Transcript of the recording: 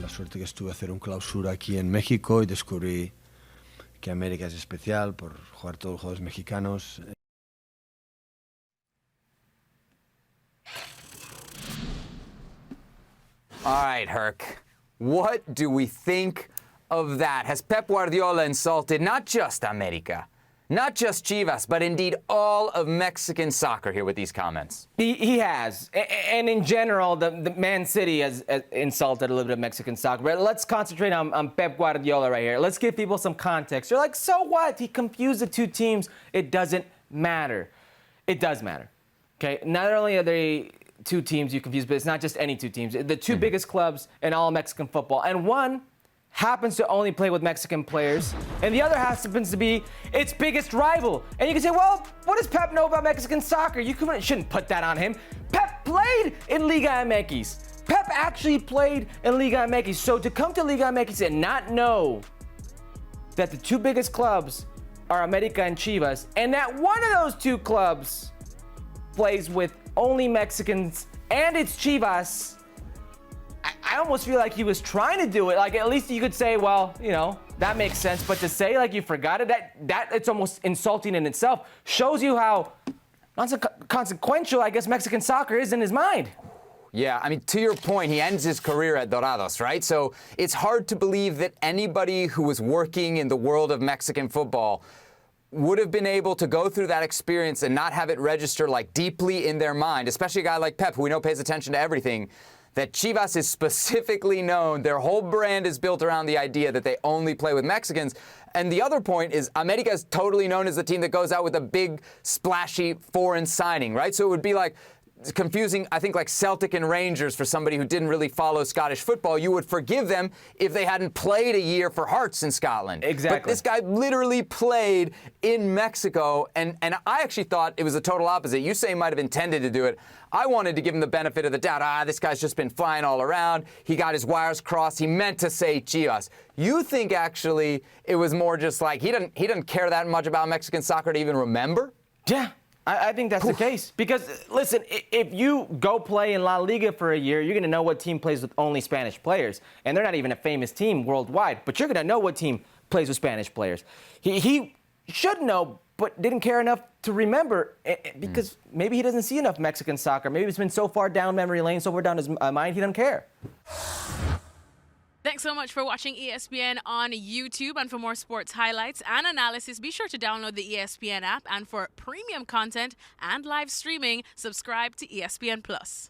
La suerte que estuve a hacer un clausura aquí en México y descubrí que América es especial por jugar todos los jugadores mexicanos. All right, Herc. What do we think of that? Has Pep Guardiola insulted not just America, not just Chivas, but indeed all of Mexican soccer here with these comments? He has. And in general, the Man City has insulted a little bit of Mexican soccer. But let's concentrate on Pep Guardiola right here. Let's give people some context. You're like, so what? He confused the two teams. It doesn't matter. It does matter. Okay? Not only are they two teams you confuse, but it's not just any two teams. The two biggest clubs in all Mexican football. And one happens to only play with Mexican players, and the other happens to be its biggest rival. And you can say, well, what does Pep know about Mexican soccer? You shouldn't put that on him. Pep played in Liga MX. Pep actually played in Liga MX. So to come to Liga MX and not know that the two biggest clubs are America and Chivas, and that one of those two clubs plays with only Mexicans and it's Chivas, I almost feel like he was trying to do it. Like, at least you could say, well, you know, that makes sense. But to say, like, you forgot it, that it's almost insulting in itself. Shows you how consequential, I guess, Mexican soccer is in his mind. Yeah, I mean, to your point, he ends his career at Dorados, right? So it's hard to believe that anybody who was working in the world of Mexican football would have been able to go through that experience and not have it register, like, deeply in their mind, especially a guy like Pep, who we know pays attention to everything, that Chivas is specifically known, their whole brand is built around the idea that they only play with Mexicans. And the other point is America is totally known as the team that goes out with a big, splashy foreign signing, right? So it would be like confusing, I think, like Celtic and Rangers for somebody who didn't really follow Scottish football. You would forgive them if they hadn't played a year for Hearts in Scotland. Exactly. But this guy literally played in Mexico, and I actually thought it was the total opposite. You say he might have intended to do it. I wanted to give him the benefit of the doubt. This guy's just been flying all around. He got his wires crossed. He meant to say Chivas. You think actually it was more just like he didn't care that much about Mexican soccer to even remember? Yeah. I think that's the case. Because, listen, if you go play in La Liga for a year, you're going to know what team plays with only Spanish players. And they're not even a famous team worldwide. But you're going to know what team plays with Spanish players. He should know, but didn't care enough to remember because maybe he doesn't see enough Mexican soccer. Maybe it's been so far down memory lane, so far down his mind, he doesn't care. Thanks so much for watching ESPN on YouTube. And for more sports highlights and analysis, be sure to download the ESPN app. And for premium content and live streaming, subscribe to ESPN Plus.